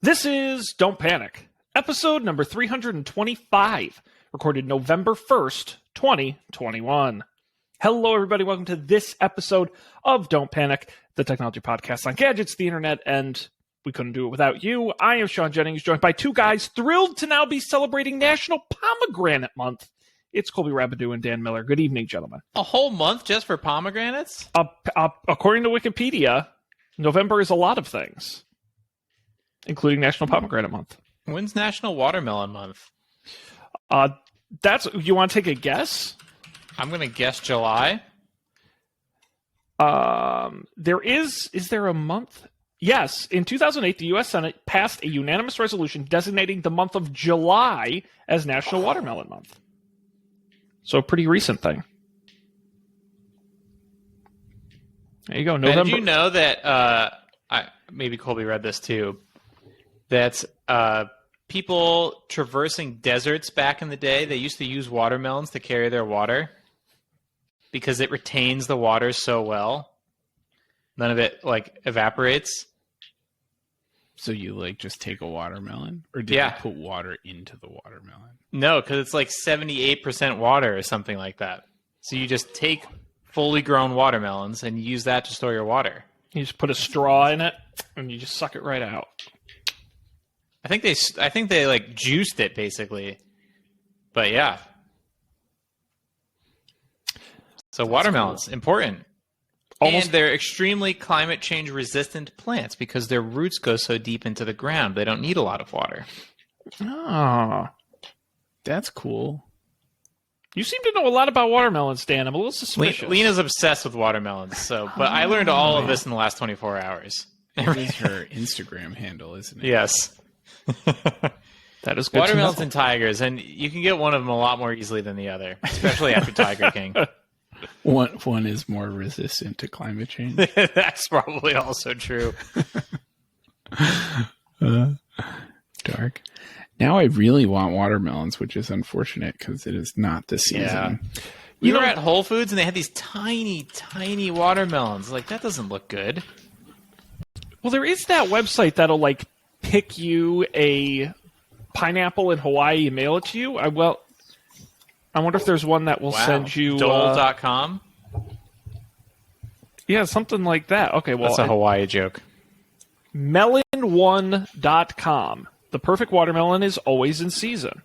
This is Don't Panic, episode number 325, recorded November 1st, 2021. Hello, everybody. Welcome to this episode of Don't Panic, the technology podcast on gadgets, the internet, and we couldn't do it without you. I am Sean Jennings, joined by two guys thrilled to now be celebrating National Pomegranate Month. It's Colby Rabideau and Dan Miller. Good evening, gentlemen. A whole month just for pomegranates? According to Wikipedia, November is a lot of things, including National Pomegranate Month. When's National Watermelon Month? You want to take a guess? I'm going to guess July. Is there a month? Yes. In 2008, the U.S. Senate passed a unanimous resolution designating the month of July as National Watermelon Month. So a pretty recent thing. There you go. November. And did you know that, maybe Colby read this too, that people traversing deserts back in the day, they used to use watermelons to carry their water because it retains the water so well. None of it evaporates. So you just take a watermelon? Or did you put water into the watermelon? No, because it's 78% water or something like that. So you just take fully grown watermelons and use that to store your water. You just put a straw in it and you just suck it right out. I think they juiced it basically. But yeah. So that's watermelons, cool. Important. And they're extremely climate change resistant plants because their roots go so deep into the ground. They don't need a lot of water. Oh, that's cool. You seem to know a lot about watermelons, Dan. I'm a little suspicious. Lena's obsessed with watermelons, but I learned all of this in the last 24 hours. It is her Instagram handle, isn't it? Yes. That is good. Watermelons and tigers, and you can get one of them a lot more easily than the other, especially after Tiger King. One is more resistant to climate change. That's probably also true. Dark. Now I really want watermelons, which is unfortunate because it is not the season. Yeah. We were at Whole Foods and they had these tiny, tiny watermelons. That doesn't look good. Well, there is that website that'll pick you a pineapple in Hawaii and mail it to you. I wonder if there's one that will send you... Dole.com? Yeah, something like that. Okay, well... That's a Hawaii joke. Melon1.com. The perfect watermelon is always in season.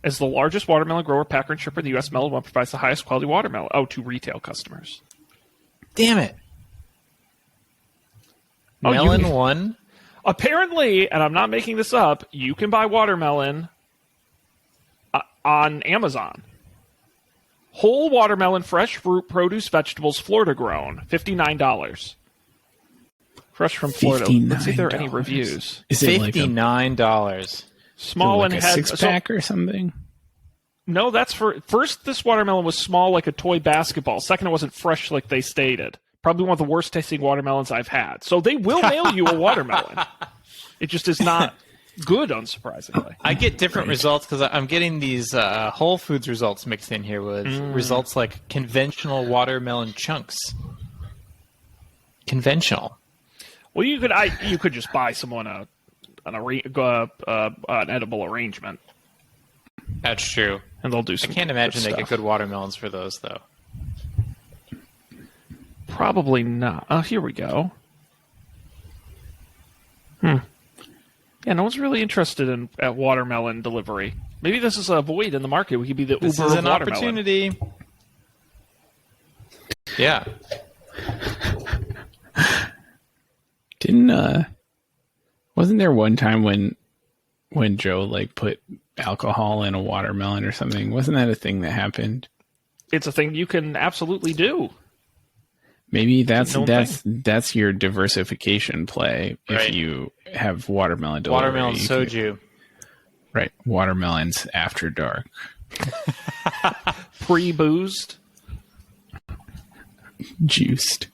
As the largest watermelon grower, packer, and shipper, the U.S. Melon One provides the highest quality watermelon to retail customers. Damn it. Melon One? Apparently, and I'm not making this up, you can buy watermelon on Amazon. Whole watermelon, fresh fruit, produce, vegetables, Florida grown, $59. Fresh from Florida. Let's see if there are any reviews. Is it $59? Small and a six-pack or something? No, that's first, this watermelon was small like a toy basketball. Second, it wasn't fresh like they stated. Probably one of the worst tasting watermelons I've had. So they will mail you a watermelon. It just is not good, unsurprisingly. I get different results because I'm getting these Whole Foods results mixed in here with results like conventional watermelon chunks. Conventional. Well, you could just buy someone an edible arrangement. That's true. And they'll do some. I can't imagine they get good watermelons for those, though. Probably not. Oh, here we go. Yeah, no one's really interested at watermelon delivery. Maybe this is a void in the market. We could be the Uber of watermelon. This is an opportunity. Yeah. Wasn't there one time when Joe put alcohol in a watermelon or something? Wasn't that a thing that happened? It's a thing you can absolutely do. Maybe that's your diversification play. Right. If you have watermelon delivery. Watermelon soju. Right. Watermelons after dark. Pre-boozed. Juiced.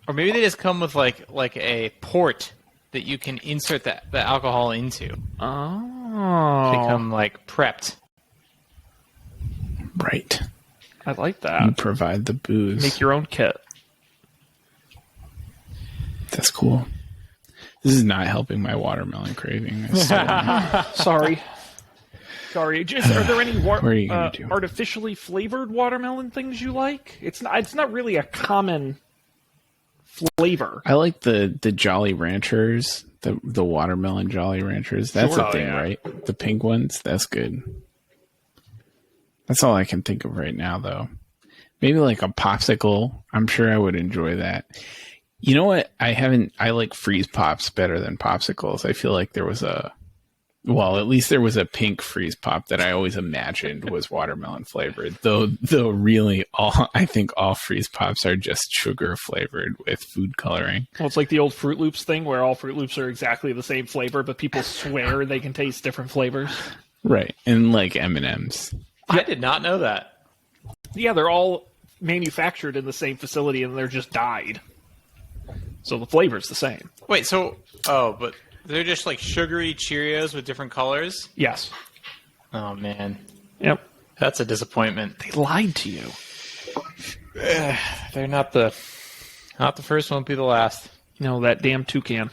Or maybe they just come with like a port that you can insert the alcohol into. Oh. Become prepped. Right. I like that. You provide the booze. Make your own kit. That's cool. This is not helping my watermelon craving. Sorry. Just, are there any What are you gonna do? artificially flavored watermelon things you like? It's not really a common flavor. I like the Jolly Ranchers, the watermelon Jolly Ranchers. That's Sure. a thing, Oh, yeah. right? The pink ones. That's good. That's all I can think of right now, though. Maybe like a popsicle. I'm sure I would enjoy that. You know what? I like freeze pops better than popsicles. I feel like there was at least there was a pink freeze pop that I always imagined was watermelon flavored. Though really I think all freeze pops are just sugar flavored with food coloring. Well, it's like the old Fruit Loops thing where all Fruit Loops are exactly the same flavor, but people swear they can taste different flavors. Right. And like M&Ms. I did not know that. Yeah, they're all manufactured in the same facility and they're just dyed. So the flavor's the same. Wait, but they're just like sugary Cheerios with different colors? Yes. Oh, man. Yep. That's a disappointment. They lied to you. They're not the first, won't be the last. You know, that damn toucan.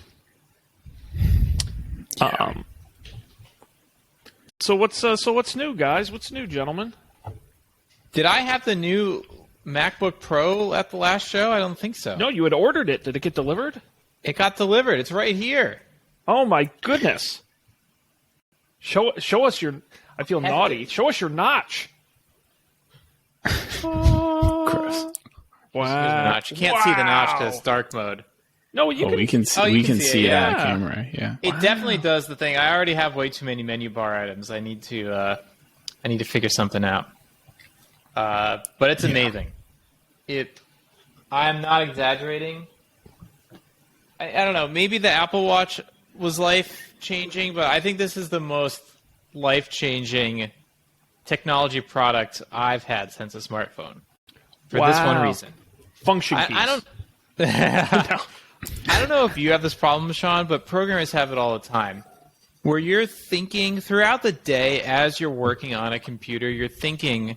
So what's new, guys? What's new, gentlemen? Did I have the new MacBook Pro at the last show? I don't think so. No, you had ordered it. Did it get delivered? It got delivered. It's right here. Oh my goodness! Show us your. I feel naughty. Show us your notch. Gross. Wow. Notch. You can't see the notch because it's dark mode. No, you Oh, can. we can see. Oh, you we can can see see it, it on yeah. camera. Yeah. It definitely does the thing. I already have way too many menu bar items. I need to figure something out. But it's amazing. I'm not exaggerating. I don't know. Maybe the Apple Watch was life-changing, but I think this is the most life-changing technology product I've had since a smartphone. For this one Wow. reason. Function keys. I don't. No. I don't know if you have this problem, Sean, but programmers have it all the time. Where you're thinking throughout the day as you're working on a computer, you're thinking,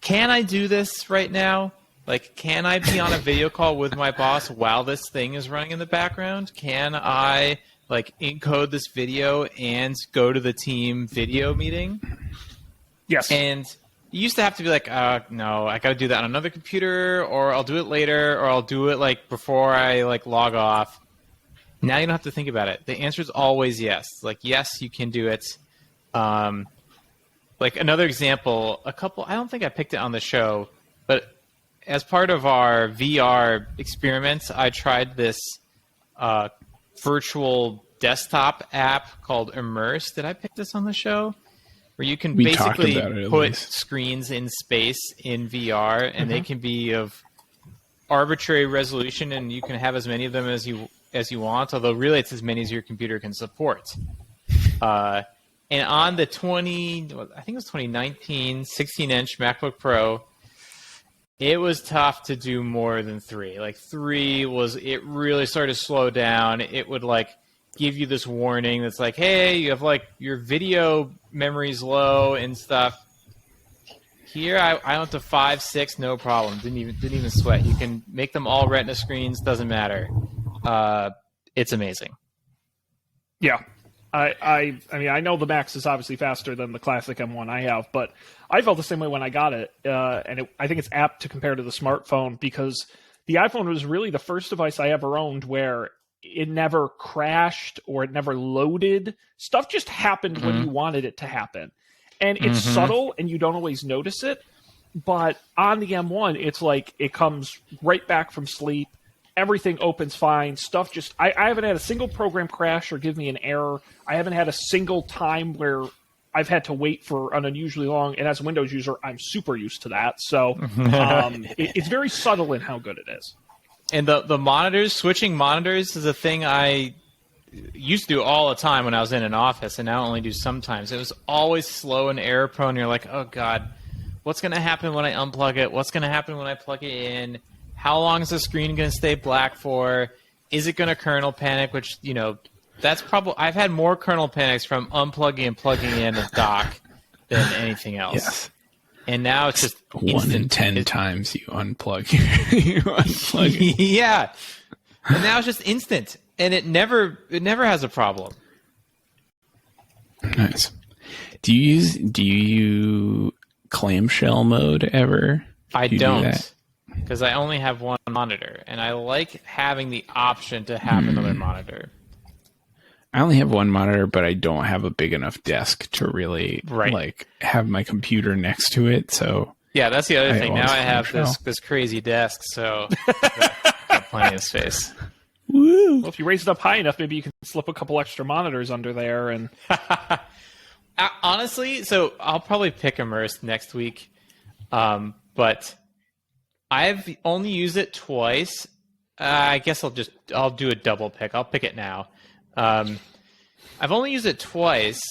can I do this right now? Like, can I be on a video call with my boss while this thing is running in the background? Can I, encode this video and go to the team video meeting? Yes. And you used to have to be like, no, I got to do that on another computer, or I'll do it later, or I'll do it before I log off. Now you don't have to think about it. The answer is always yes. Yes, you can do it. Another example, I don't think I picked it on the show, but as part of our VR experiments, I tried this virtual desktop app called Immerse. Did I pick this on the show? Where you can We talked basically about it, at put least. screens in space in VR, and they can be of arbitrary resolution, and you can have as many of them as you want. Although really, it's as many as your computer can support. And on the 2019 16-inch MacBook Pro, it was tough to do more than 3. 3 it really started to slow down. It would give you this warning that's hey, you have your video memory's low and stuff. Here I went to 5, 6, no problem. Didn't even sweat. You can make them all Retina screens, doesn't matter. It's amazing. Yeah. I mean, I know the Max is obviously faster than the classic M1 I have, but I felt the same way when I got it. I think it's apt to compare to the smartphone because the iPhone was really the first device I ever owned where it never crashed or it never loaded. Stuff just happened when you wanted it to happen. And it's subtle and you don't always notice it. But on the M1, it's it comes right back from sleep. Everything opens fine. Stuff just... I haven't had a single program crash or give me an error. I haven't had a single time where I've had to wait for an unusually long... And as a Windows user, I'm super used to that. So it's very subtle in how good it is. And the monitors, switching monitors is a thing I used to do all the time when I was in an office, and now I only do sometimes. It was always slow and error prone. You're like, oh, God, what's going to happen when I unplug it? What's going to happen when I plug it in? How long is the screen going to stay black for? Is it going to kernel panic? Which, that's probably... I've had more kernel panics from unplugging and plugging in a dock than anything else. Yes. And now it's just 1 in 10 times you unplug. You unplug it. Yeah. And now it's just instant. and it never has a problem. Nice. Do you clamshell mode ever? I Do you do don't, that? because I only have one monitor, and I like having the option to have another monitor. I only have one monitor, but I don't have a big enough desk to really like have my computer next to it. So Yeah, that's the other I thing. always Now I have clamshell. this crazy desk, so got plenty of space. woo. Well, if you raise it up high enough, maybe you can slip a couple extra monitors under there. And Honestly, so I'll probably pick Immersed next week, but I've only used it twice. I guess I'll do a double pick. I'll pick it now. I've only used it twice,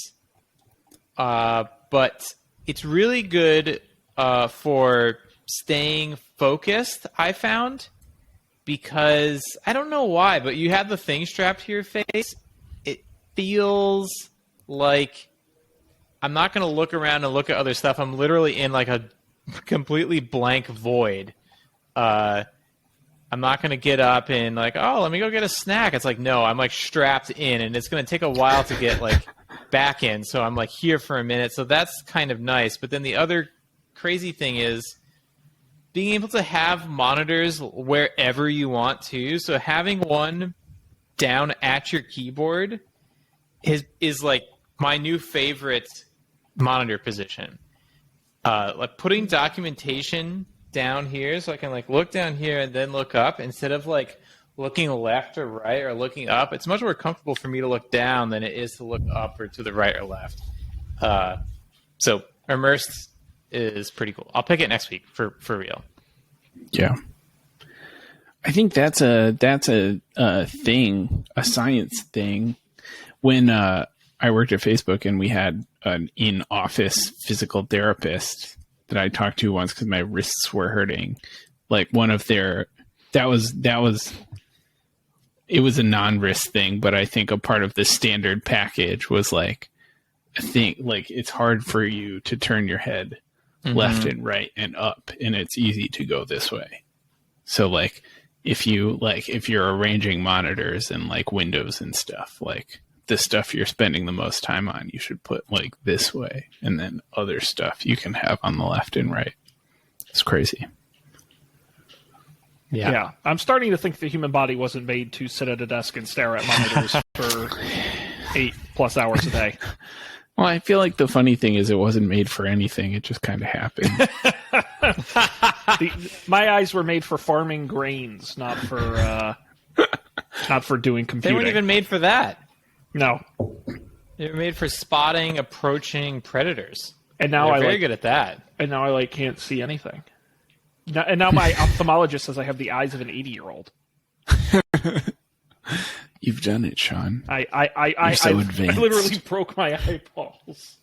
but it's really good for staying focused, I found, because I don't know why, but you have the thing strapped to your face. It feels like I'm not going to look around and look at other stuff. I'm literally in like a completely blank void. I'm not going to get up and like, oh, let me go get a snack. It's like, no, I'm like strapped in, and it's going to take a while to get like back in. So I'm like here for a minute. So that's kind of nice. But then the other crazy thing is being able to have monitors wherever you want to. So having one down at your keyboard is like my new favorite monitor position. Like putting documentation down here, so I can like look down here and then look up instead of like looking left or right or looking up. It's much more comfortable for me to look down than it is to look up or to the right or left. So Immersed is pretty cool. I'll pick it next week for real. Yeah. I think that's a thing, a science thing. When I worked at Facebook and we had an in-office physical therapist that I talked to once because my wrists were hurting. Like one of their, it was a non-wrist thing, but I think a part of the standard package was like a thing, like it's hard for you to turn your head left and right and up, and it's easy to go this way. So like if you're arranging monitors and like windows and stuff, like the stuff you're spending the most time on, you should put like this way, and then other stuff you can have on the left and right. It's crazy. yeah, I'm starting to think the human body wasn't made to sit at a desk and stare at monitors for 8+ hours a day. Well, I feel like the funny thing is it wasn't made for anything. It just kind of happened. My eyes were made for farming grains, not for doing They computing. weren't even made for that. No. They were made for spotting approaching predators. And now They're I very good at that. And now I can't see anything. And now my ophthalmologist says I have the eyes of an 80-year-old. You've done it, Sean. I so advanced. I literally broke my eyeballs.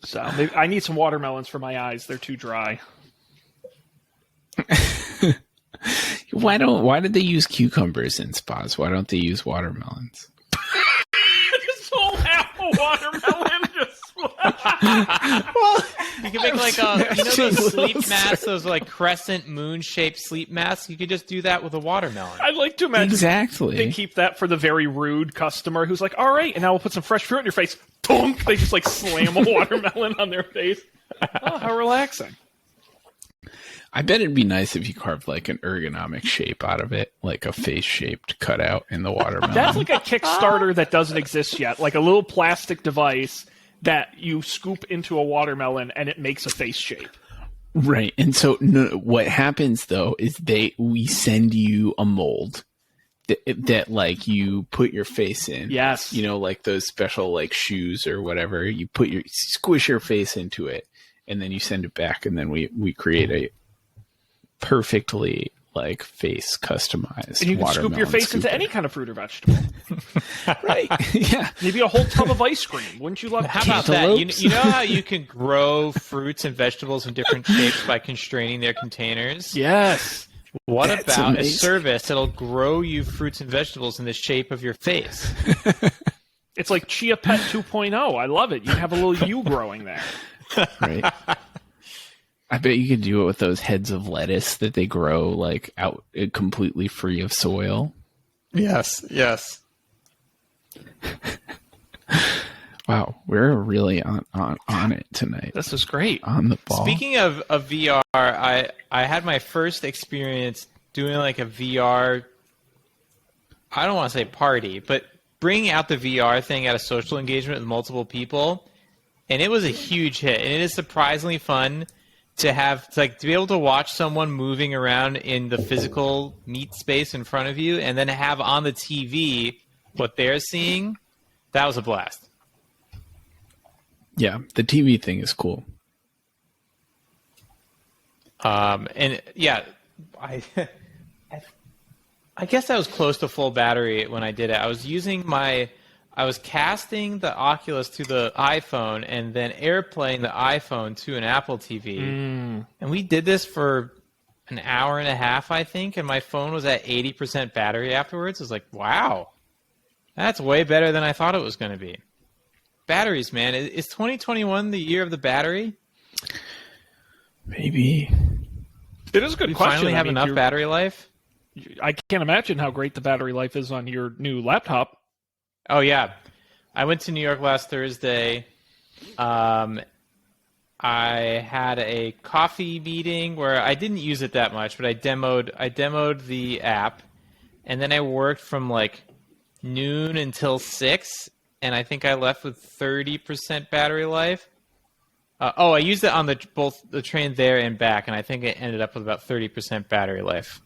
So maybe I need some watermelons for my eyes. They're too dry. Why did they use cucumbers in spas? Why don't they use watermelons? Just whole half a watermelon. You can make like those sleep masks, those like crescent moon shaped sleep masks. You could just do that with a watermelon. I'd like to imagine Exactly. they keep that for the very rude customer who's like, all right, and now we'll put some fresh fruit in your face. Tunk! They just like slam a watermelon on their face. Oh, how relaxing. I bet it'd be nice if you carved like an ergonomic shape out of it, like a face-shaped cutout in the watermelon. That's like a Kickstarter that doesn't exist yet, like a little plastic device that you scoop into a watermelon and it makes a face shape. Right. And so what happens though is we send you a mold that like you put your face in. Yes. You know, like those special like shoes or whatever, you squish your face into it and then you send it back, and then we create a perfectly like face customized. And you can scoop your face into any kind of fruit or vegetable. Right. Yeah. Maybe a whole tub of ice cream. Wouldn't you love How about that? You know how you can grow fruits and vegetables in different shapes by constraining their containers? Yes. What That's about amazing. a service that'll grow you fruits and vegetables in the shape of your face? It's like Chia Pet 2.0. I love it. You have a little you growing there. Right. I bet you could do it with those heads of lettuce that they grow like out completely free of soil. Yes. Wow, we're really on it tonight. This is great. On the ball. Speaking of VR, I had my first experience doing like a VR. I don't want to say party, but bringing out the VR thing at a social engagement with multiple people, and it was a huge hit. And it is surprisingly fun to be able to watch someone moving around in the physical meat space in front of you, and then have on the TV what they're seeing. That was a blast. Yeah, the TV thing is cool. And yeah, I guess I was close to full battery when I did it. I was casting the Oculus to the iPhone and then AirPlaying the iPhone to an Apple TV. And we did this for an hour and a half, I think, and my phone was at 80% battery afterwards. I was like, wow, that's way better than I thought it was going to be. Batteries, man. Is 2021 the year of the battery? Maybe. It is a good We question. finally have enough battery life? I can't imagine how great the battery life is on your new laptop. Oh, yeah. I went to New York last Thursday. I had a coffee meeting where I didn't use it that much, but I demoed the app, and then I worked from like noon until 6, and I think I left with 30% battery life. I used it on both the train there and back, and I think it ended up with about 30% battery life.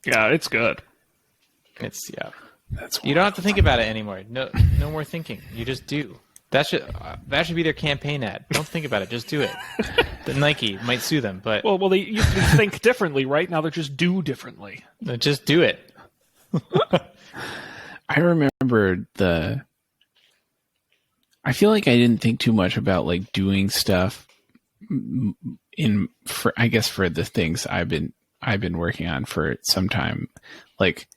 Yeah, it's good. It's That's You don't have to think about it anymore. No more thinking. You just do. That should be their campaign ad. Don't think about it. Just do it. The Nike might sue them, but Well, they used to think differently, right? Now they just do differently. just do it. I remember I feel like I didn't think too much about like doing stuff for the things I've been working on for some time. Like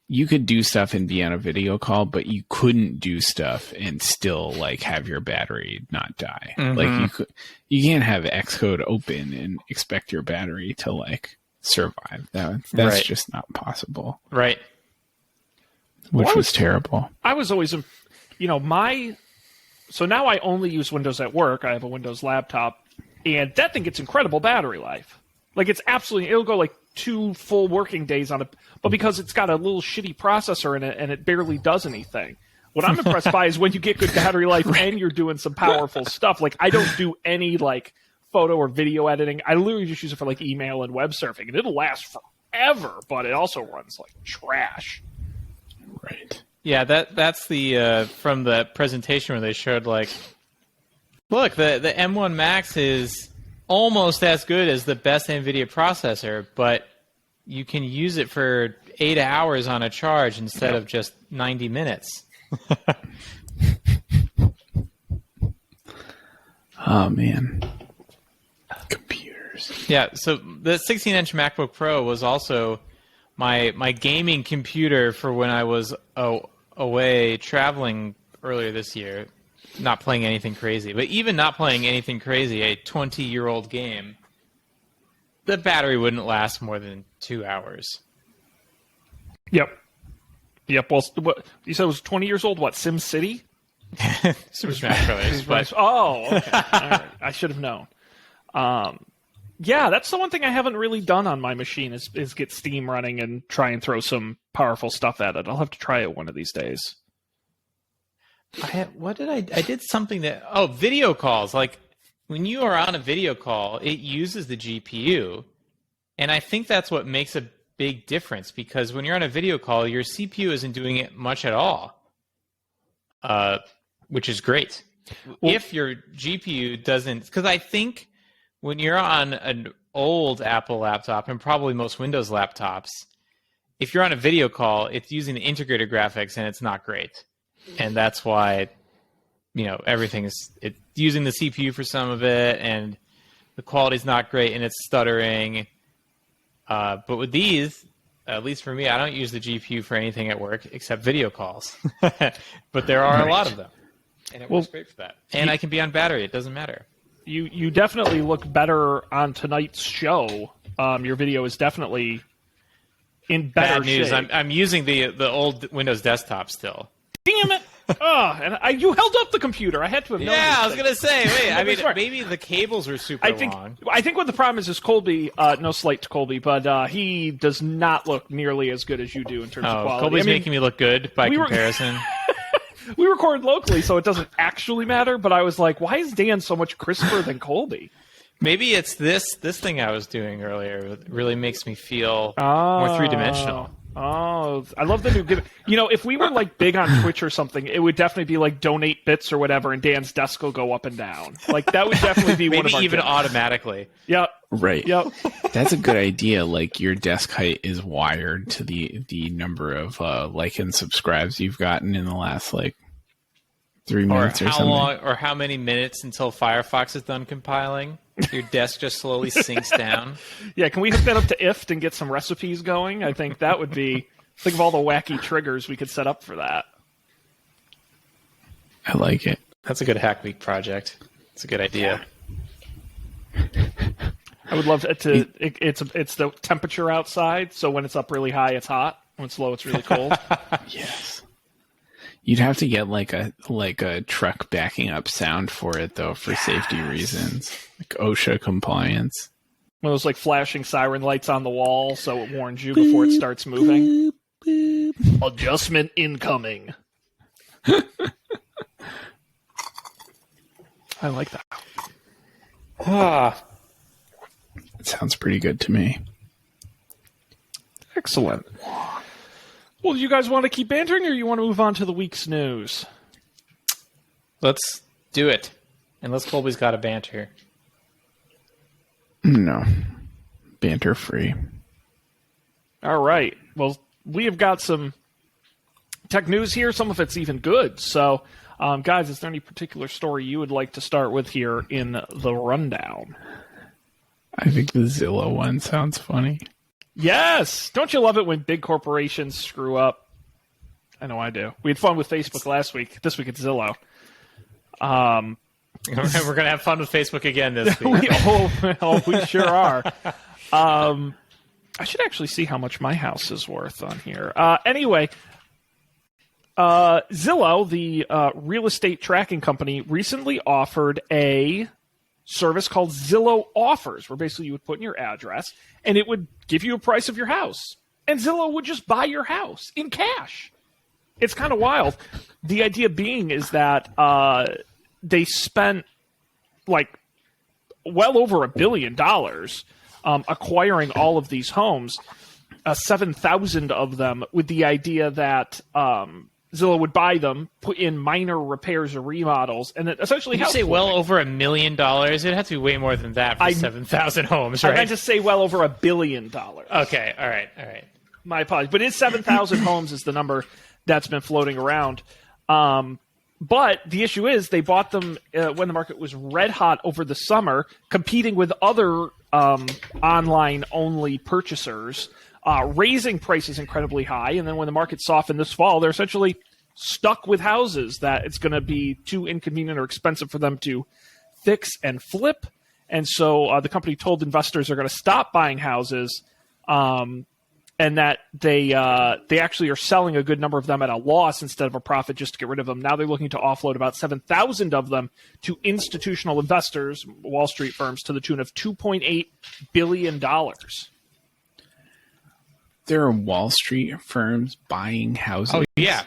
you could do stuff and be on a video call, but you couldn't do stuff and still like have your battery not die. Mm-hmm. Like you can't have Xcode open and expect your battery to like survive. That's Right. just not possible. Right. Which was terrible. I was always, so now I only use Windows at work. I have a Windows laptop, and that thing gets incredible battery life. Like it'll go like 2 full working days on it, but because it's got a little shitty processor in it and it barely does anything. What I'm impressed by is when you get good battery life and you're doing some powerful stuff. Like I don't do any like photo or video editing. I literally just use it for like email and web surfing, and it'll last forever, but it also runs like trash. Right. Yeah, that's the from the presentation where they showed like, look, the M1 Max is almost as good as the best NVIDIA processor, but you can use it for 8 hours on a charge instead of just 90 minutes. Oh man. Computers. Yeah, so the 16-inch MacBook Pro was also my gaming computer for when I was away traveling earlier this year, not playing anything crazy. But even not playing anything crazy, a 20-year-old game, the battery wouldn't last more than 2 hours. Yep. Well, what you said it was 20 years old. What, Sim City? Super Smash Brothers. But Oh, okay. All right. I should have known. Yeah, that's the one thing I haven't really done on my machine is get Steam running and try and throw some powerful stuff at it. I'll have to try it one of these days. I did something video calls. Like when you are on a video call, it uses the GPU. And I think that's what makes a big difference, because when you're on a video call, your CPU isn't doing it much at all, which is great. Well, if your GPU doesn't, because I think when you're on an old Apple laptop, and probably most Windows laptops, if you're on a video call, it's using the integrated graphics and it's not great. And that's why, it's using the CPU for some of it, and the quality's not great and it's stuttering. But with these, at least for me, I don't use the GPU for anything at work except video calls. But there are a lot of them. And it works great for that. And I can be on battery. It doesn't matter. You definitely look better on tonight's show. Your video is definitely in better Bad news. shape. I'm using the old Windows desktop still. Damn it! You held up the computer. I had to have known. Yeah, I these was things. gonna say. Wait, I mean, Smart. maybe the cables were super I think long. what the problem is Colby. No slight to Colby, but he does not look nearly as good as you do in terms of Oh, quality. Colby's I mean, making me look good by we were- comparison. we record locally, so it doesn't actually matter. But I was like, why is Dan so much crisper than Colby? Maybe it's this thing I was doing earlier that really makes me feel more three-dimensional. Oh, I love the new gimmick. You know, if we were like big on Twitch or something, it would definitely be like donate bits or whatever, and Dan's desk will go up and down. Like that would definitely be one of Maybe our even gimmicks. automatically. Yep. Right. Yep. That's a good idea. Like your desk height is wired to the number of like and subscribes you've gotten in the last like 3 Or minutes or how something. long, or how many minutes until Firefox is done compiling? Your desk just slowly sinks down. Yeah, can we hook that up to IFT and get some recipes going? I think that would be. Think of all the wacky triggers we could set up for that. I like it. That's a good Hack Week project. It's a good idea. I would love to. It's the temperature outside, so when it's up really high, it's hot. When it's low, it's really cold. Yes. You'd have to get like a truck backing up sound for it though, for safety reasons, like OSHA compliance. One of those like flashing siren lights on the wall, so it warns you before it starts moving. Adjustment incoming. I like that. It sounds pretty good to me. Excellent. Well, do you guys want to keep bantering, or you want to move on to the week's news? Let's do it. Unless Colby's got a banter. No, banter free. All right. Well, we have got some tech news here. Some of it's even good. So, guys, is there any particular story you would like to start with here in the rundown? I think the Zillow one sounds funny. Yes! Don't you love it when big corporations screw up? I know I do. We had fun with Facebook last week. This week it's Zillow. We're going to have fun with Facebook again this week. we sure are. I should actually see how much my house is worth on here. Anyway, Zillow, the real estate tracking company, recently offered a service called Zillow Offers, where basically you would put in your address and it would give you a price of your house. And Zillow would just buy your house in cash. It's kind of wild. The idea being is that they spent like well over $1 billion acquiring all of these homes, 7,000 of them, with the idea that Zillow would buy them, put in minor repairs or remodels, and then essentially You house say well flipping. over $1 million? It'd have to be way more than that for 7,000 homes, I right? meant to say well over $1 billion. Okay, all right. My apologies. But it's 7,000 homes is the number that's been floating around. But the issue is they bought them when the market was red hot over the summer, competing with other online-only purchasers, raising prices incredibly high. And then when the market softened this fall, they're essentially stuck with houses that it's going to be too inconvenient or expensive for them to fix and flip. And so the company told investors they're going to stop buying houses, and that they actually are selling a good number of them at a loss instead of a profit just to get rid of them. Now they're looking to offload about 7,000 of them to institutional investors, Wall Street firms, to the tune of $2.8 billion. There are Wall Street firms buying houses. Oh, yeah.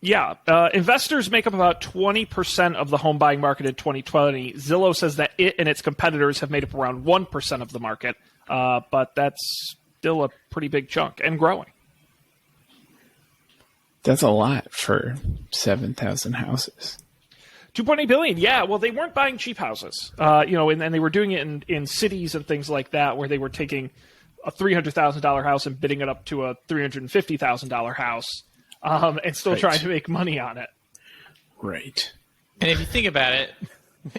Yeah, investors make up about 20% of the home buying market in 2020. Zillow says that it and its competitors have made up around 1% of the market, but that's still a pretty big chunk and growing. That's a lot for 7,000 houses. 2.8 billion. Yeah, well, they weren't buying cheap houses, and they were doing it in cities and things like that, where they were taking a $300,000 house and bidding it up to a $350,000 house, and still trying to make money on it. Right. And if you think about it,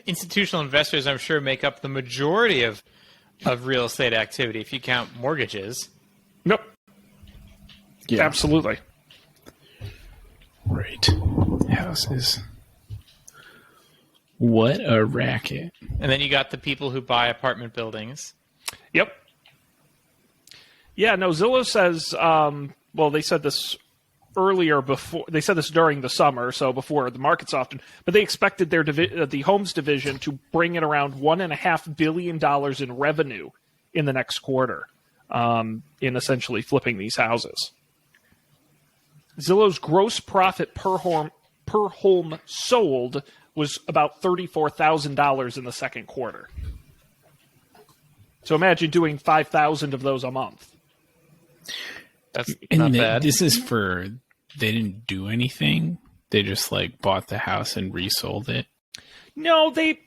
institutional investors, I'm sure, make up the majority of real estate activity if you count mortgages. Nope. Yeah. Absolutely. Right. Houses. What a racket. And then you got the people who buy apartment buildings. Yep. Yeah, no, Zillow says, well, they said this earlier before, they said this during the summer, so before the market softened, but they expected their the homes division to bring in around $1.5 billion in revenue in the next quarter, in essentially flipping these houses. Zillow's gross profit per home sold was about $34,000 in the second quarter. So imagine doing 5,000 of those a month. That's And not bad. this is for, they didn't do anything. They just like bought the house and resold it. No, they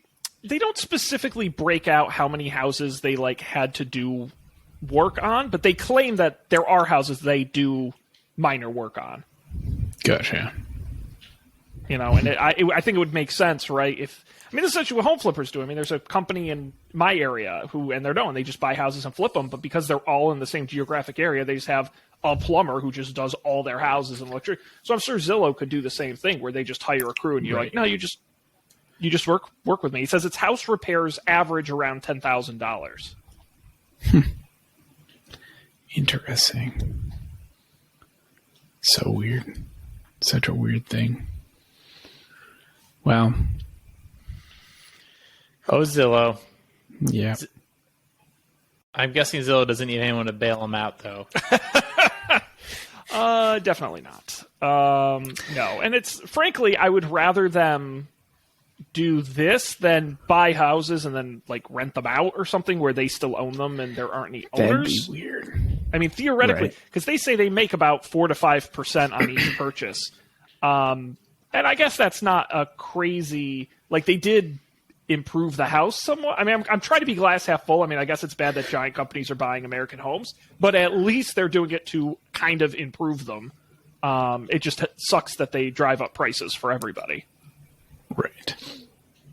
don't specifically break out how many houses they like had to do work on, but they claim that there are houses they do minor work on. Gotcha. You know, and I think it would make sense, right? This is essentially what home flippers do. I mean, there's a company in my area they just buy houses and flip them, but because they're all in the same geographic area, they just have a plumber who just does all their houses and electric. So I'm sure Zillow could do the same thing, where they just hire a crew and you're Right. like, no, you just work with me. He says its house repairs average around $10,000. Interesting. So weird. Such a weird thing. Well, Oh, Zillow. yeah. I'm guessing Zillow doesn't need anyone to bail them out, though. Definitely not. No, and it's frankly, I would rather them do this than buy houses and then like rent them out or something where they still own them and there aren't any That'd owners. be weird. I mean, theoretically, Right. because they say they make about 4 to 5% on each purchase, and I guess that's not a crazy. Like they did improve the house somewhat. I mean, I'm trying to be glass half full. I mean, I guess it's bad that giant companies are buying American homes, but at least they're doing it to kind of improve them. It just sucks that they drive up prices for everybody. Right.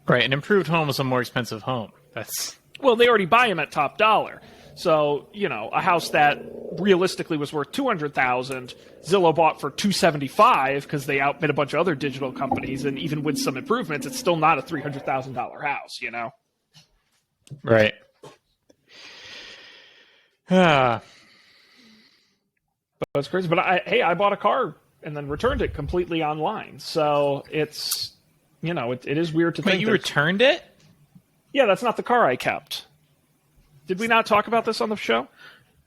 Right, an improved home is a more expensive home. That's Well, they already buy them at top dollar. So, you know, a house that realistically was worth $200,000, Zillow bought for $275 because they outbid a bunch of other digital companies, and even with some improvements, it's still not a $300,000 house, you know. right. Ah, But it's crazy. But I bought a car and then returned it completely online. So it's, you know, it is weird to wait, think. you there's- returned it? Yeah, that's not the car I kept. Did we not talk about this on the show?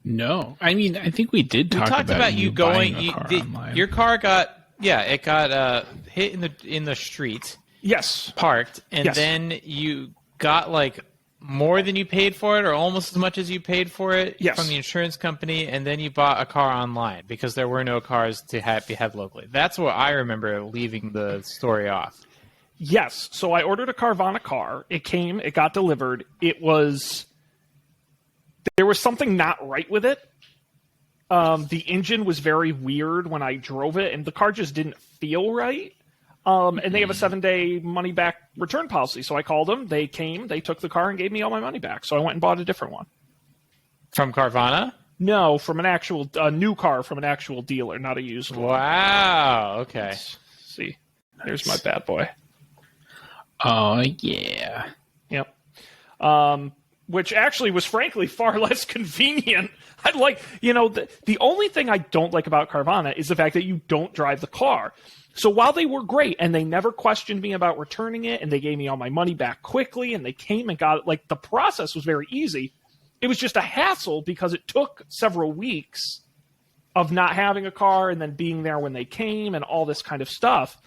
No. I mean, I think we did We talk talked about you buying going. a car online. Your car got it got hit in the street, Yes. parked, and Yes. then you got like more than you paid for it, or almost as much as you paid for it Yes. from the insurance company, and then you bought a car online because there were no cars to have locally. That's what I remember leaving the story off. Yes. So I ordered a Carvana car. It came, it got delivered. There was something not right with it. The engine was very weird when I drove it, and the car just didn't feel right. And they have a 7-day money back return policy. So I called them. They came, they took the car and gave me all my money back. So I went and bought a different one. From Carvana? No, from a new car from an actual dealer, not a used one. Wow. Okay. See, there's my bad boy. Oh, yeah. Yep. Which actually was frankly far less convenient. I'd like, the only thing I don't like about Carvana is the fact that you don't drive the car. So while they were great and they never questioned me about returning it and they gave me all my money back quickly and they came and got it, like the process was very easy. It was just a hassle because it took several weeks of not having a car and then being there when they came and all this kind of stuff.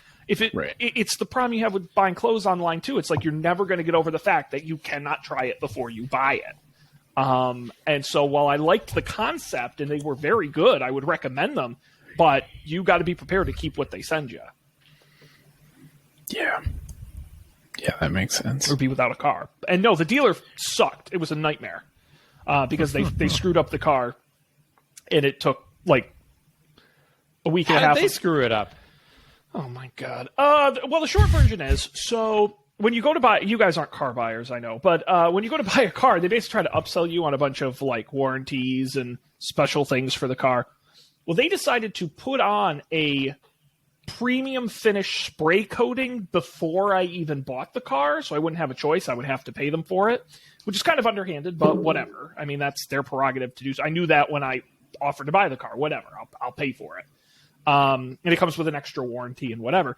Right. It's the problem you have with buying clothes online too. It's like you're never going to get over the fact that you cannot try it before you buy it. And so while I liked the concept and they were very good, I would recommend them, but you got to be prepared to keep what they send you Yeah. Yeah, that makes sense. or be without a car. And no, the dealer sucked. It was a nightmare because they screwed up the car and it took like a week and a How half. did they screw it up? Oh my god. Well, the short version is, so when you go to buy, you guys aren't car buyers, I know, but when you go to buy a car, they basically try to upsell you on a bunch of like warranties and special things for the car. Well, they decided to put on a premium finish spray coating before I even bought the car, so I wouldn't have a choice. I would have to pay them for it, which is kind of underhanded, but whatever. I mean, that's their prerogative to do so. I knew that when I offered to buy the car. Whatever, I'll pay for it. And it comes with an extra warranty and whatever.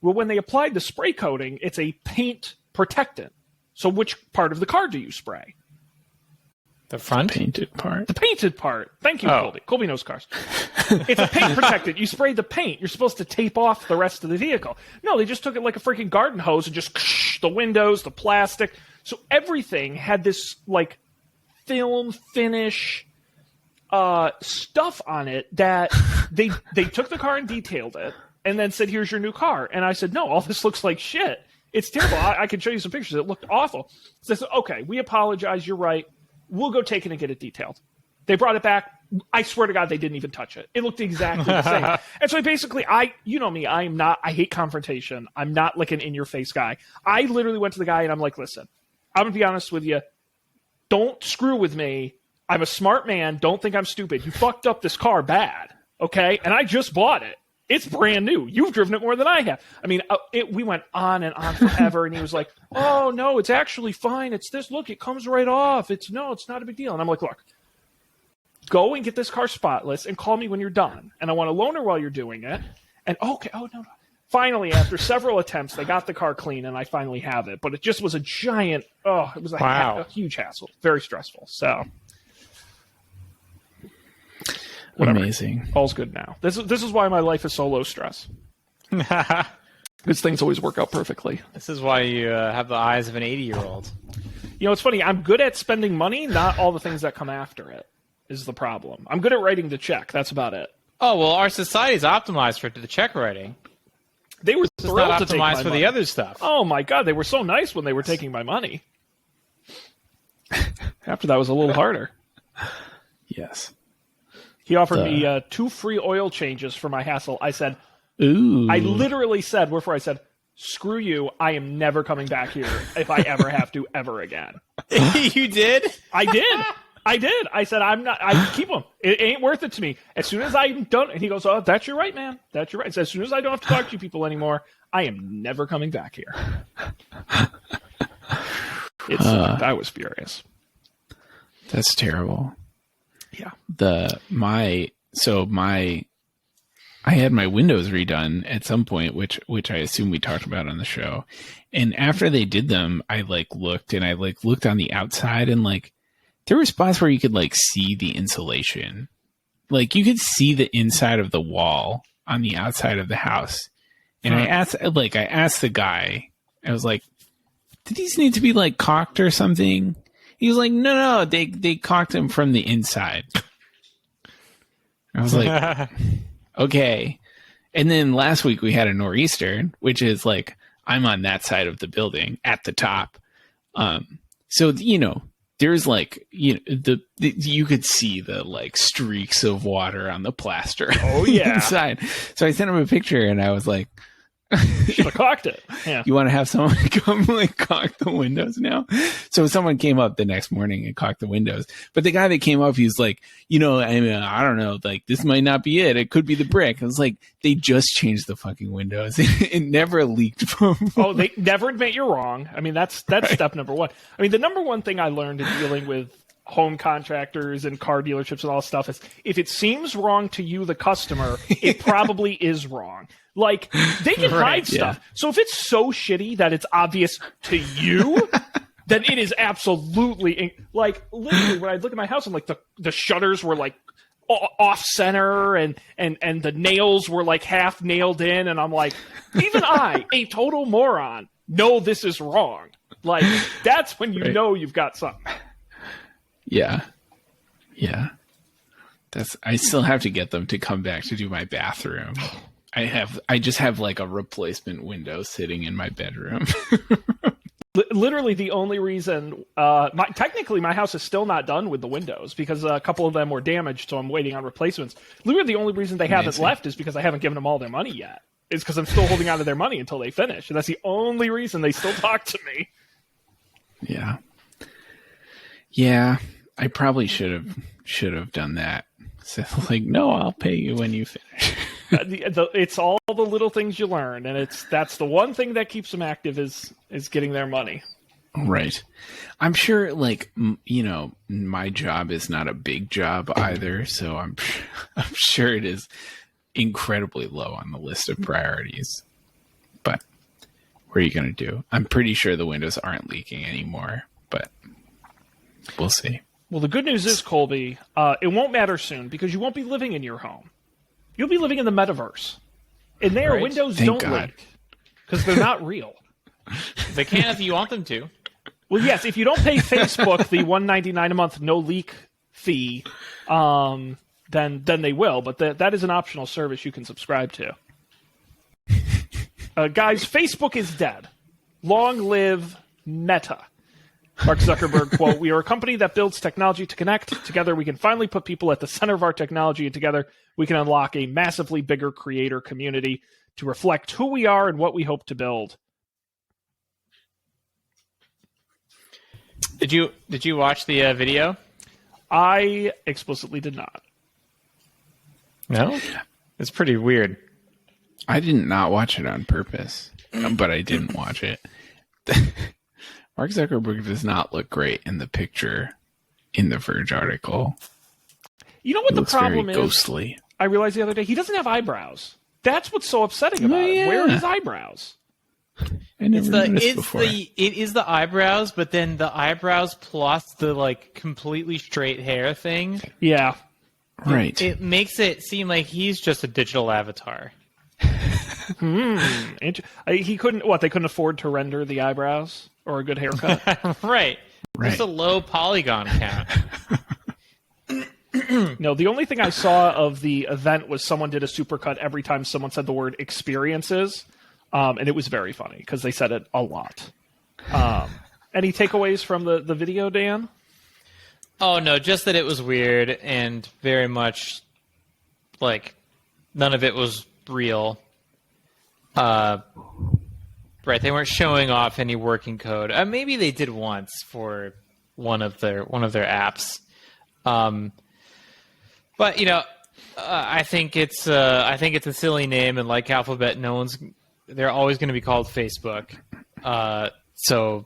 Well, when they applied the spray coating, it's a paint protectant. So which part of the car do you spray? The front? Painted part. The painted part. Thank you, Oh. Colby. Colby knows cars. It's a paint protectant. You spray the paint. You're supposed to tape off the rest of the vehicle. No, they just took it like a freaking garden hose and just the windows, the plastic. So everything had this like film finish stuff on it that they took the car and detailed it and then said, here's your new car. And I said, no, all this looks like shit. It's terrible. I can show you some pictures. It looked awful. So I said, okay, we apologize. You're right. We'll go take it and get it detailed. They brought it back. I swear to God, they didn't even touch it. It looked exactly the same. And so basically, you know me, I hate confrontation. I'm not like an in-your-face guy. I literally went to the guy and I'm like, listen, I'm going to be honest with you. Don't screw with me. I'm a smart man. Don't think I'm stupid. You fucked up this car bad, okay? And I just bought it. It's brand new. You've driven it more than I have. I mean, we went on and on forever, and he was like, oh, no, it's actually fine. It's this. Look, it comes right off. It's not a big deal. And I'm like, look, go and get this car spotless and call me when you're done. And I want a loaner while you're doing it. And, okay, oh, no. Finally, after several attempts, they got the car clean, and I finally have it. But it just was a giant, it was a huge hassle. Very stressful. So... whatever. Amazing. All's good now. This is why my life is so low stress. Because things always work out perfectly. This is why you have the eyes of an 80-year-old. You know, it's funny. I'm good at spending money, not all the things that come after it is the problem. I'm good at writing the check. That's about it. Oh, well, our society's optimized for the check writing. They were It's thrilled not to take my optimized for money. the other stuff. Oh, my God. They were so nice when they were taking my money. After that was a little harder. Yes. He offered me 2 free oil changes for my hassle. I said, Ooh. I literally said, wherefore I said, screw you. I am never coming back here if I ever have to ever again. You did? I did. I said, I keep them. It ain't worth it to me. As soon as I'm done, and he goes, oh, that's your right, man. That's your right. He says, as soon as I don't have to talk to you people anymore, I am never coming back here. I was furious. That's terrible. Yeah. I had my windows redone at some point, which I assume we talked about on the show. And after they did them, I looked on the outside, and there were spots where you could see the insulation. You could see the inside of the wall on the outside of the house. And I asked the guy, I was like, did these need to be caulked or something? He was like, no, they caulked them from the inside. I was like, okay. And then last week we had a nor'easter, which is I'm on that side of the building at the top. So, there's you could see the streaks of water on the plaster. Oh, yeah. Inside. So I sent him a picture and I was like, should have cocked it. Yeah. You want to have someone come caulk the windows now? So someone came up the next morning and caulked the windows. But the guy that came up, he was like, I don't know, this might not be it. It could be the brick. I was like, they just changed the fucking windows. It never leaked from. Oh, they never admit you're wrong. I mean, that's right. Step number one. I mean, the number one thing I learned in dealing with home contractors and car dealerships and all this stuff is if it seems wrong to you, the customer, it probably is wrong. They can hide stuff. Yeah. So if it's so shitty that it's obvious to you, then it is absolutely literally when I look at my house and the shutters were off center and the nails were half nailed in, and I'm like, even I, a total moron, know this is wrong. That's when you know you've got something. Yeah. Yeah. I still have to get them to come back to do my bathroom. I just have a replacement window sitting in my bedroom. Literally the only reason, technically my house is still not done with the windows because a couple of them were damaged, so I'm waiting on replacements. Literally the only reason they haven't left is because I haven't given them all their money yet. It's because I'm still holding on to their money until they finish. And that's the only reason they still talk to me. Yeah. Yeah. I probably should have done that. So no, I'll pay you when you finish. It's all the little things you learn, and that's the one thing that keeps them active is getting their money. Right. I'm sure, like, my job is not a big job either, so I'm sure it is incredibly low on the list of priorities. But what are you going to do? I'm pretty sure the windows aren't leaking anymore, but we'll see. Well, the good news is, Colby, it won't matter soon because you won't be living in your home. You'll be living in the metaverse. And there, Right. windows Thank don't God. leak because they're not real. They can if you want them to. Well, yes, if you don't pay Facebook the $1.99 a month no leak fee, then they will. But that is an optional service you can subscribe to. Guys, Facebook is dead. Long live Meta. Mark Zuckerberg, quote, "We are a company that builds technology to connect. Together we can finally put people at the center of our technology, and together we can unlock a massively bigger creator community to reflect who we are and what we hope to build." Did you watch the video? I explicitly did not. No? It's pretty weird. I did not watch it on purpose, but I didn't watch it. Mark Zuckerberg does not look great in the picture in the Verge article. You know what He the looks problem very is? ghostly. I realized the other day he doesn't have eyebrows. That's what's so upsetting about Oh, it. yeah. Where are his eyebrows? I never noticed before. It is the eyebrows, but then the eyebrows plus the like completely straight hair thing. Yeah. Right. It makes it seem like he's just a digital avatar. He couldn't. What? They couldn't afford to render the eyebrows or a good haircut. Right. Right. Just a low polygon count. No, the only thing I saw of the event was someone did a supercut every time someone said the word experiences, and it was very funny because they said it a lot. Any takeaways from the video, Dan? Oh no, just that it was weird and very much like none of it was real. Right, they weren't showing off any working code. Maybe they did once for one of their apps. But I think it's a silly name, and like Alphabet, they're always going to be called Facebook. So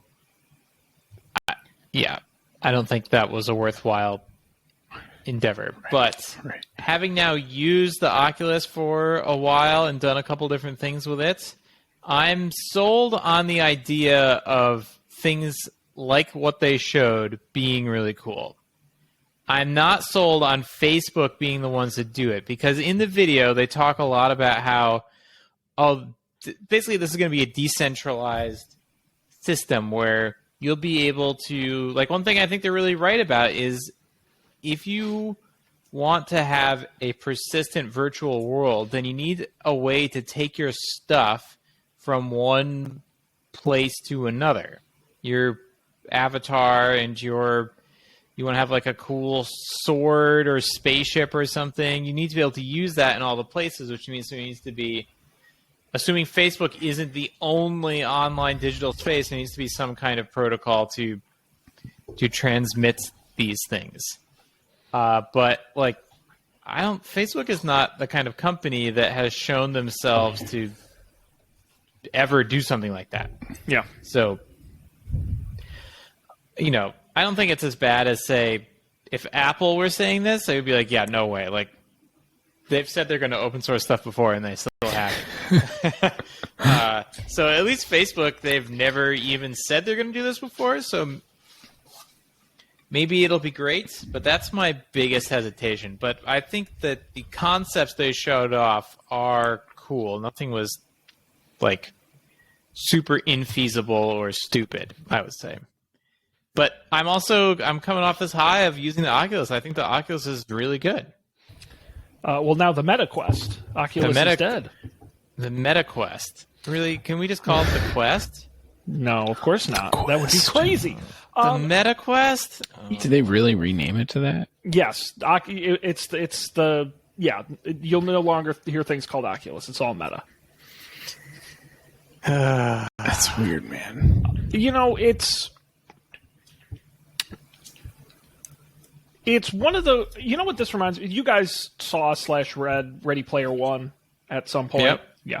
I don't think that was a worthwhile endeavor. But Right. having now used the Oculus for a while and done a couple different things with it, I'm sold on the idea of things like what they showed being really cool. I'm not sold on Facebook being the ones that do it, because in the video they talk a lot about how basically this is going to be a decentralized system where you'll be able to, like, one thing I think they're really right about is if you want to have a persistent virtual world, then you need a way to take your stuff from one place to another. Your avatar and you want to have like a cool sword or spaceship or something, you need to be able to use that in all the places, which means there needs to be, assuming Facebook isn't the only online digital space, there needs to be some kind of protocol to transmit these things. But like, Facebook is not the kind of company that has shown themselves to ever do something like that. Yeah. So, I don't think it's as bad as, say, if Apple were saying this, they would be like, yeah, no way. Like, they've said they're going to open source stuff before, and they still haven't. So at least Facebook, they've never even said they're going to do this before, so maybe it'll be great, but that's my biggest hesitation. But I think that the concepts they showed off are cool. Nothing was, like, super infeasible or stupid, I would say. But I'm coming off this high of using the Oculus. I think the Oculus is really good. Well, now the Meta Quest. Oculus is dead. The Meta Quest. Really? Can we just call it the Quest? No, of course not. That would be crazy. The Meta Quest? Did they really rename it to that? Yes, you'll no longer hear things called Oculus. It's all Meta. That's weird, man. It's one of the. You know what this reminds me? You guys saw /read Ready Player One at some point. Yep. Yeah.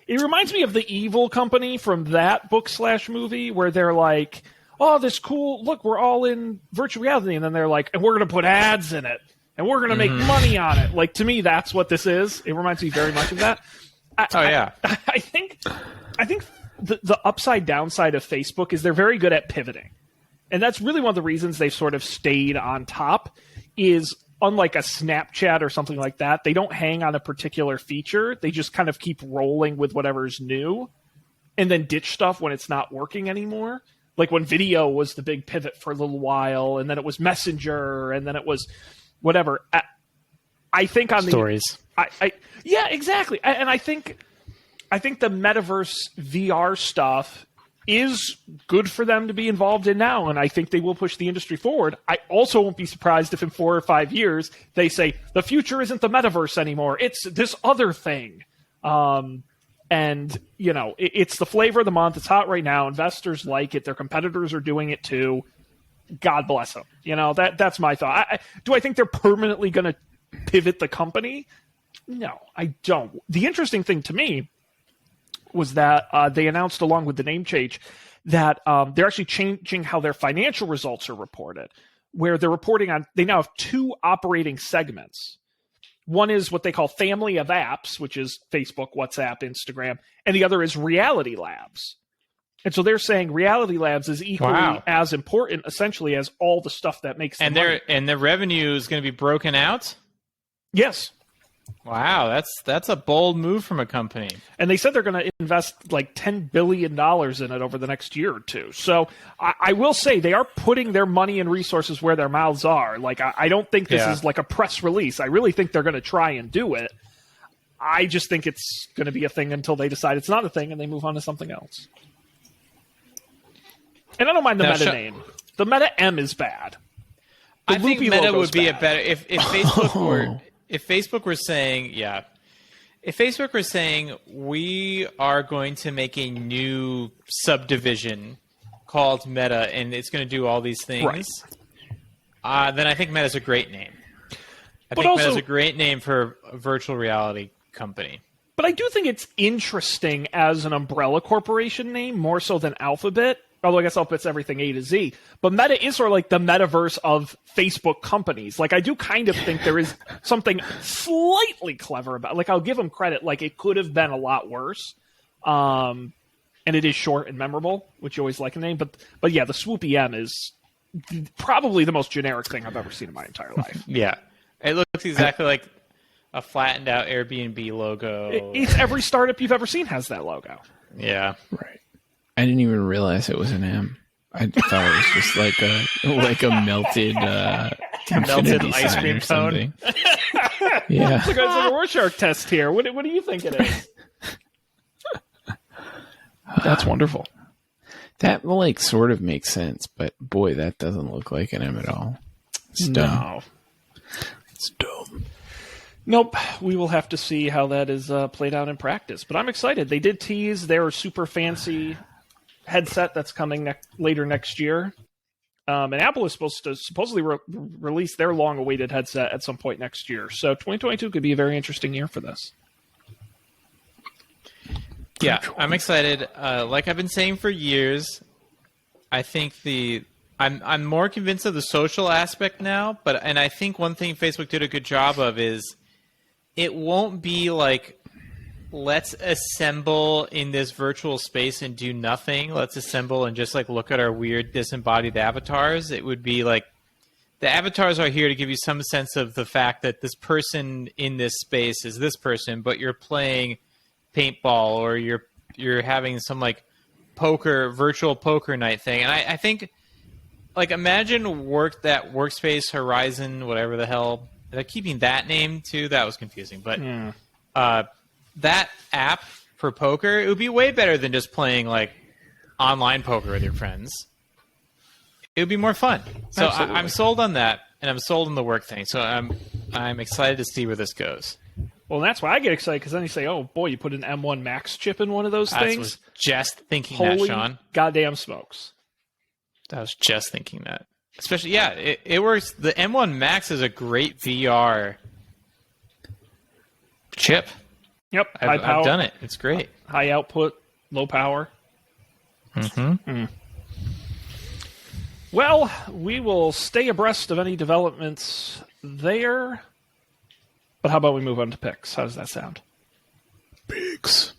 It reminds me of the Evil Company from that book/movie where they're like, oh, this cool, look, we're all in virtual reality. And then they're like, and we're going to put ads in it and we're going to make money on it. Like, to me, that's what this is. It reminds me very much of that. I think the upside downside of Facebook is they're very good at pivoting. And that's really one of the reasons they've sort of stayed on top is unlike a Snapchat or something like that, they don't hang on a particular feature. They just kind of keep rolling with whatever's new and then ditch stuff when it's not working anymore. Like when video was the big pivot for a little while, and then it was Messenger, and then it was whatever. I think on Stories. Yeah, exactly. And I think the metaverse VR stuff is good for them to be involved in now, and I think they will push the industry forward. I also won't be surprised if in 4 or 5 years they say the future isn't the metaverse anymore; it's this other thing. And it's the flavor of the month. It's hot right now. Investors like it. Their competitors are doing it too. God bless them. That's my thought. Do I think they're permanently going to pivot the company? No, I don't. The interesting thing to me was that they announced, along with the name change, that they're actually changing how their financial results are reported, where they're reporting on, they now have 2 operating segments. One is what they call Family of Apps, which is Facebook, WhatsApp, Instagram, and the other is Reality Labs. And so they're saying Reality Labs is equally as important, essentially, as all the stuff that makes them money. And their revenue is going to be broken out? Yes. Wow, that's a bold move from a company. And they said they're going to invest like $10 billion in it over the next year or two. So I will say they are putting their money and resources where their mouths are. Like, I don't think this is like a press release. I really think they're going to try and do it. I just think it's going to be a thing until they decide it's not a thing and they move on to something else. And I don't mind the Meta name. The Meta M is bad. I think Meta would be a better if Facebook were... If Facebook were saying, we are going to make a new subdivision called Meta and it's going to do all these things, then I think Meta's a great name. I think Meta's a great name for a virtual reality company. But I do think it's interesting as an umbrella corporation name, more so than Alphabet. Although I guess Alphabet's everything A to Z. But Meta is sort of like the metaverse of Facebook companies. Like, I do kind of think there is something slightly clever about it. Like, I'll give them credit. Like, it could have been a lot worse. And it is short and memorable, which you always like a name. But yeah, the swoopy M is probably the most generic thing I've ever seen in my entire life. Yeah. It looks exactly like a flattened out Airbnb logo. It's every startup you've ever seen has that logo. Yeah. Right. I didn't even realize it was an M. I thought it was just like a melted ice cream cone. Yeah, it's like a Rorschach test here. What do you think it is? That's wonderful. That sort of makes sense, but boy, that doesn't look like an M at all. It's dumb. No. It's dumb. Nope. We will have to see how that is played out in practice. But I'm excited. They did tease their super fancy headset that's coming later next year. And Apple is supposed to supposedly release their long-awaited headset at some point next year. So 2022 could be a very interesting year for this. Yeah, I'm excited. Like I've been saying for years, I think I'm more convinced of the social aspect now. And I think one thing Facebook did a good job of is it won't be like, let's assemble in this virtual space and do nothing. Let's assemble and just look at our weird disembodied avatars. It would be like the avatars are here to give you some sense of the fact that this person in this space is this person, but you're playing paintball or you're having some virtual poker night thing. And I think imagine that Workspace Horizon, whatever the hell, they're keeping that name too. That was confusing, but that app for poker, it would be way better than just playing online poker with your friends. It would be more fun. So I'm sold on that, and I'm sold on the work thing. So I'm excited to see where this goes. Well, that's why I get excited, because then you say, oh boy, you put an M1 Max chip in one of those things. I was just thinking Holy that, Sean. Goddamn smokes. I was just thinking that. Especially, yeah, it works. The M1 Max is a great VR chip. Yep. I've done it. It's great. High output, low power. Mm-hmm. Well, we will stay abreast of any developments there. But how about we move on to picks? How does that sound? Picks.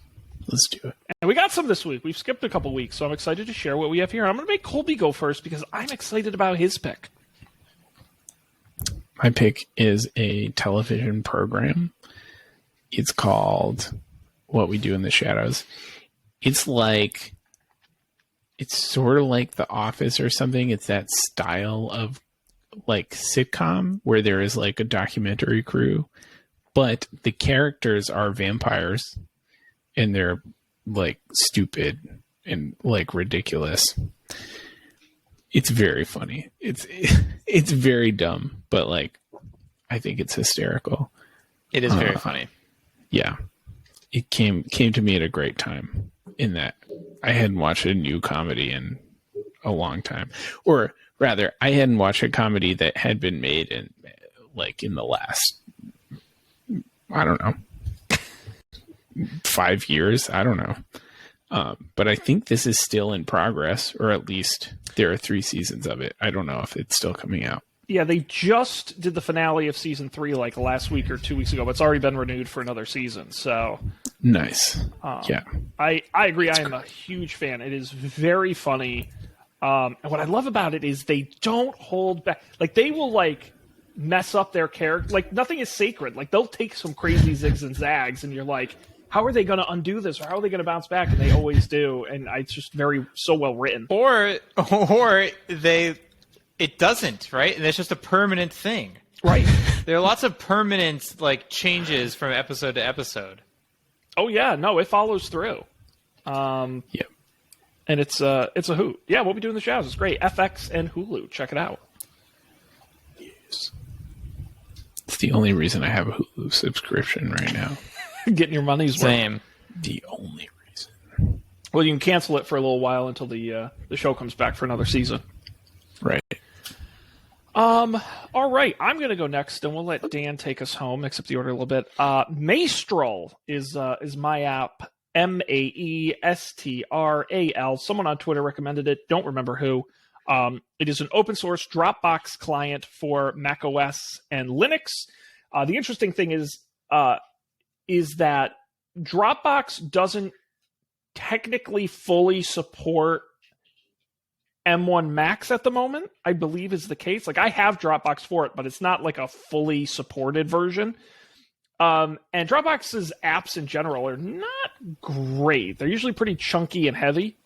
Let's do it. And we got some this week. We've skipped a couple weeks, so I'm excited to share what we have here. I'm going to make Colby go first because I'm excited about his pick. My pick is a television program. It's called What We Do in the Shadows. It's sort of like The Office or something. It's that style of like sitcom where there is like a documentary crew, but the characters are vampires and they're like stupid and like ridiculous. It's very funny. It's very dumb, but like I think it's hysterical. It is very funny. Yeah. It came to me at a great time in that I hadn't watched a new comedy in a long time. Or rather, I hadn't watched a comedy that had been made in the last, I don't know, 5 years. I don't know. But I think this is still in progress, or at least there are 3 seasons of it. I don't know if it's still coming out. Yeah, they just did the finale of season 3 like last week or 2 weeks ago, but it's already been renewed for another season. So nice. Yeah. I agree. I am a huge fan. It is very funny. And what I love about it is they don't hold back. Like, they will, like, mess up their character. Like, nothing is sacred. Like, they'll take some crazy zigs and zags, and you're like, how are they going to undo this? Or how are they going to bounce back? And they always do. And it's just so well written. Or it doesn't, right? And it's just a permanent thing. Right. There are lots of permanent, like, changes from episode to episode. Oh, yeah. No, it follows through. Yep. And it's a hoot. Yeah, What We Do in the Shadows is great. FX and Hulu. Check it out. Yes. It's the only reason I have a Hulu subscription right now. Getting your money's worth. Same. The only reason. Well, you can cancel it for a little while until the show comes back for another season. Right. All right. I'm going to go next, and we'll let Dan take us home, mix up the order a little bit. Maestrel is my app. Maestral. Someone on Twitter recommended it. Don't remember who. It is an open source Dropbox client for Mac OS and Linux. The interesting thing is that Dropbox doesn't technically fully support M1 Macs at the moment, I believe is the case. Like, I have Dropbox for it, but it's not like a fully supported version. And Dropbox's apps in general are not great. They're usually pretty chunky and heavy.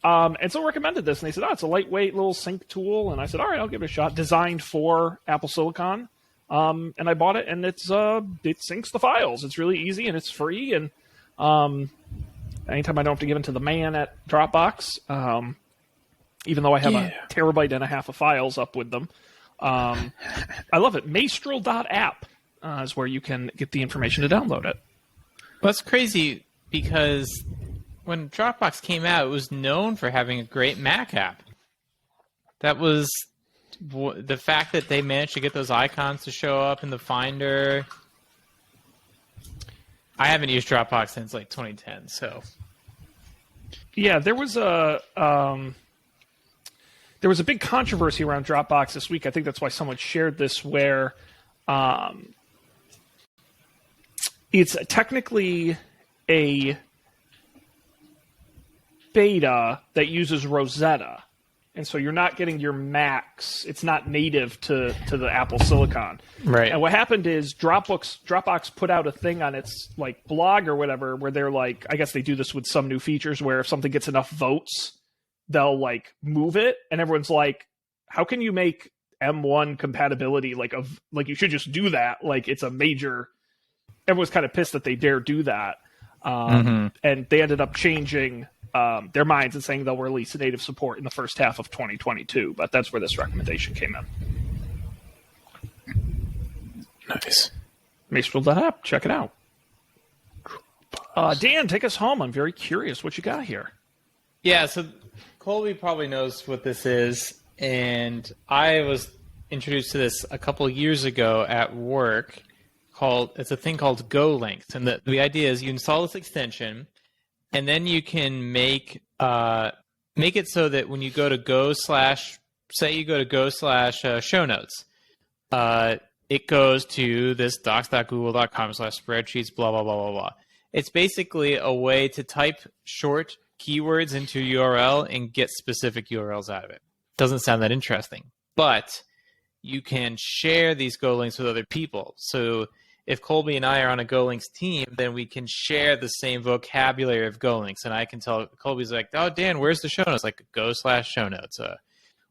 And so I recommended this, and they said, it's a lightweight little sync tool. And I said, all right, I'll give it a shot. Designed for Apple Silicon. And I bought it, and it syncs the files. It's really easy, and it's free. And anytime I don't have to give it to the man at Dropbox, even though I have a terabyte and a half of files up with them, I love it. Maestral.app. Is where you can get the information to download it. Well, that's crazy because when Dropbox came out, it was known for having a great Mac app. That was the fact that they managed to get those icons to show up in the Finder. I haven't used Dropbox since like 2010, so. Yeah, there was a big controversy around Dropbox this week. I think that's why someone shared this, where it's technically a beta that uses Rosetta. And so you're not getting your Macs. It's not native to the Apple Silicon. Right. And what happened is Dropbox put out a thing on its like blog or whatever where they're like, I guess they do this with some new features where if something gets enough votes, they'll like move it. And everyone's like, how can you make M1 compatibility like you should just do that? Like, it's a major. Everyone's kind of pissed that they dare do that. And they ended up changing their minds and saying they'll release native support in the first half of 2022. But that's where this recommendation came in. Nice. Maestral.app. Check it out. Dan, take us home. I'm very curious what you got here. Yeah, so Colby probably knows what this is. And I was introduced to this a couple of years ago at work, it's a thing called GoLinks, and the idea is you install this extension, and then you can make it so that when you go to show notes, it goes to this docs.google.com/spreadsheets, blah, blah, blah, blah, blah. It's basically a way to type short keywords into a URL and get specific URLs out of it. Doesn't sound that interesting, but you can share these GoLinks with other people. So if Colby and I are on a GoLinks team, then we can share the same vocabulary of GoLinks. And I can tell Colby's like, oh, Dan, where's the show notes? Like, go/show notes.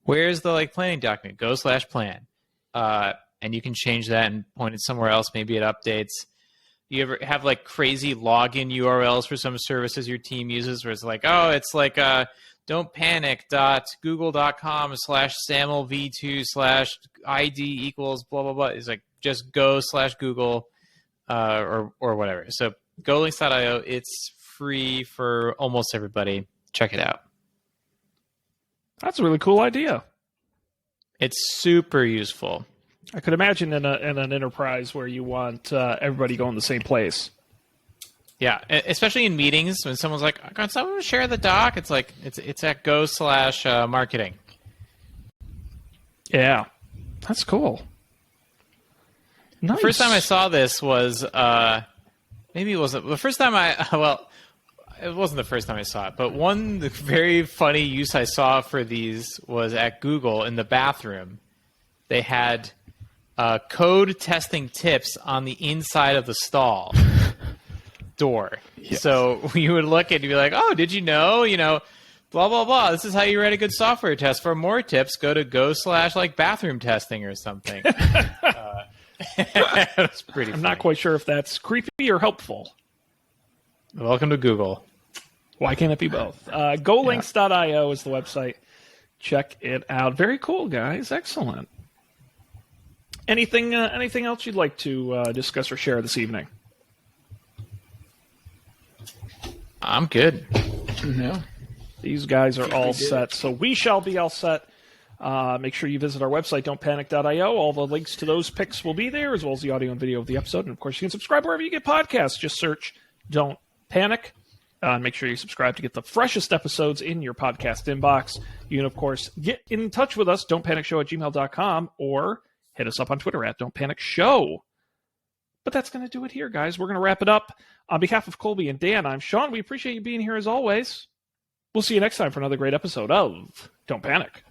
Where's the planning document? Go/plan. And you can change that and point it somewhere else. Maybe it updates. You ever have crazy login URLs for some services your team uses where it's don'tpanic.google.com/samlv2/ID equals blah, blah, blah. It's just go/Google or whatever. So golinks.io, it's free for almost everybody. Check it out. That's a really cool idea. It's super useful. I could imagine in an enterprise where you want everybody going the same place. Yeah, especially in meetings when someone's like, "Can someone share the doc?" It's it's at go/marketing. Yeah, that's cool. Nice. The first time I saw this was maybe it wasn't the first time it wasn't the first time I saw it, but one very funny use I saw for these was at Google in the bathroom. They had code testing tips on the inside of the stall door. Yes. So you would look and you'd be like, oh, did you know, blah, blah, blah. This is how you write a good software test. For more tips, go to go/bathroom testing or something. That's pretty funny. I'm not quite sure if that's creepy or helpful. Welcome to Google. Why can't it be both? Golinks.io is the website. Check it out. Very cool, guys. Excellent. Anything else you'd like to discuss or share this evening? I'm good. No. These guys are all set, so we shall be all set. Make sure you visit our website, don'tpanic.io. All the links to those picks will be there, as well as the audio and video of the episode. And, of course, you can subscribe wherever you get podcasts. Just search Don't Panic. And make sure you subscribe to get the freshest episodes in your podcast inbox. You can, of course, get in touch with us, don'tpanicshow@gmail.com, or hit us up on Twitter at Don't Panic Show. But that's going to do it here, guys. We're going to wrap it up. On behalf of Colby and Dan, I'm Sean. We appreciate you being here as always. We'll see you next time for another great episode of Don't Panic.